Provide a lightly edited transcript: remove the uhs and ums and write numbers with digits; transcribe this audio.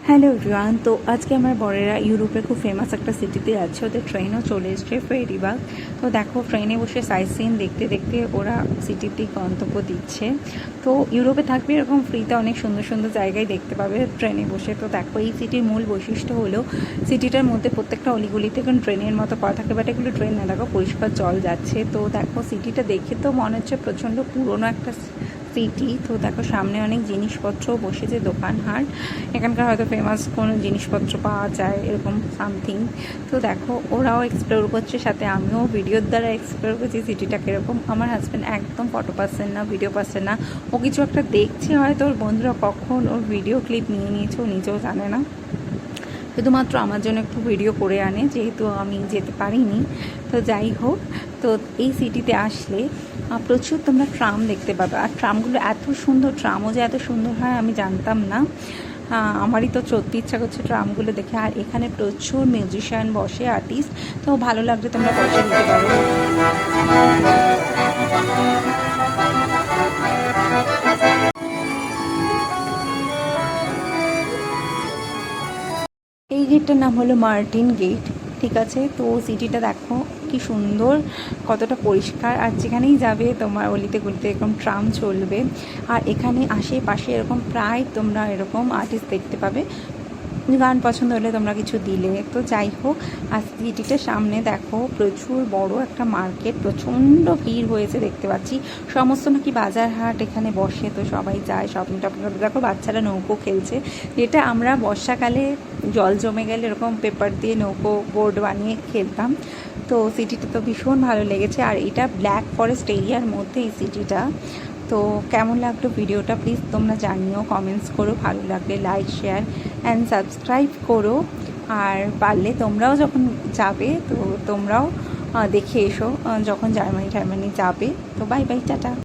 Hello everyone. তো আজকে আমার বরেরা ইউরোপে খুব ফেমাস একটা সিটিতে যাচ্ছে, ওদের ট্রেনও চলে এসছে ফেরিবাগ। তো দেখো ট্রেনে বসে সাইট সিন দেখতে দেখতে ওরা সিটির দিক গন্তব্য দিচ্ছে। তো ইউরোপে থাকবে এরকম ফ্রিতে অনেক সুন্দর সুন্দর জায়গায় দেখতে পাবে ট্রেনে বসে। তো দেখো এই সিটির মূল বৈশিষ্ট্য হলো সিটিটার মধ্যে প্রত্যেকটা অলিগলিতে এখন ট্রেনের মতো করা থাকে, বাট এগুলো ট্রেন না, দেখো পরিষ্কার জল যাচ্ছে। তো দেখো সিটিটা দেখে তো মনে হচ্ছে প্রচণ্ড পুরনো একটা সিটি। তো দেখো সামনে অনেক জিনিসপত্র বসেছে, দোকান হাট, এখানকার হয়তো ফেমাস কোনো জিনিসপত্র পাওয়া যায় এরকম সামথিং। তো দেখো ওরাও এক্সপ্লোর করছে, সাথে আমিও ভিডিওর দ্বারা এক্সপ্লোর করছি সিটিটা কীরকম। আমার হাজব্যান্ড একদম ফটো পার্সন না, ভিডিও পার্সন না, ও কিছু একটা দেখছে হয়তো ওর বন্ধুরা কখন ওর ভিডিও ক্লিপ নিয়ে নিয়েছে ও নিজেও জানে না, শুধুমাত্র আমার জন্য একটু ভিডিও করে আনে, যেহেতু আমি যেতে পারিনি। তো যাই হোক, তো এই সিটিতে আসলে প্রচুর তোমরা ট্রাম দেখতে পাবে, আর ট্রামগুলো এত সুন্দর, ট্রামও যে এত সুন্দর হয় আমি জানতাম না। আমারই তো সত্যি ইচ্ছা করছে ট্রামগুলো দেখে। আর এখানে প্রচুর মিউজিশিয়ান বসে, আর্টিস্ট, তো ভালো লাগলে তোমরা বসে দিতে পারো। এই গেটটার নাম হলো মার্টিন গেট, ঠিক আছে। তো সিটিটা দেখো কি সুন্দর, কতটা পরিষ্কার, আর যেখানেই যাবে তোমার অলিতে গলিতে এরকম ট্রাম চলবে। আর এখানে আশেপাশে এরকম প্রায় তোমরা এরকম আর্টিস্ট দেখতে পাবে, গান পছন্দ হলে তোমরা কিছু দিলে। তো যাই হোক, আর সিটিটার সামনে দেখো প্রচুর বড় একটা মার্কেট, প্রচণ্ড ভিড় হয়েছে দেখতে পাচ্ছি, সমস্ত নাকি বাজার হাট এখানে বসে, তো সবাই যায় শপিং টপিং করতে। দেখো বাচ্চারা নৌকো খেলছে, যেটা আমরা বর্ষাকালে জল জমে গেলে এরকম পেপার দিয়ে নৌকো বোর্ড বানিয়ে খেলতাম। তো সিটিটা তো ভীষণ ভালো লেগেছে, আর এটা ব্ল্যাক ফরেস্ট এরিয়ার মধ্যে এই সিটিটা। তো কেমন লাগলো ভিডিওটা প্লিজ তোমরা জানিও, কমেন্টস করো, ভালো লাগলে লাইক শেয়ার অ্যান্ড সাবস্ক্রাইব করো। আর পারলে তোমরাও যখন যাবে তো তোমরাও দেখে এসো, যখন জার্মানি যাবে। তো বাই বাই, টাটা।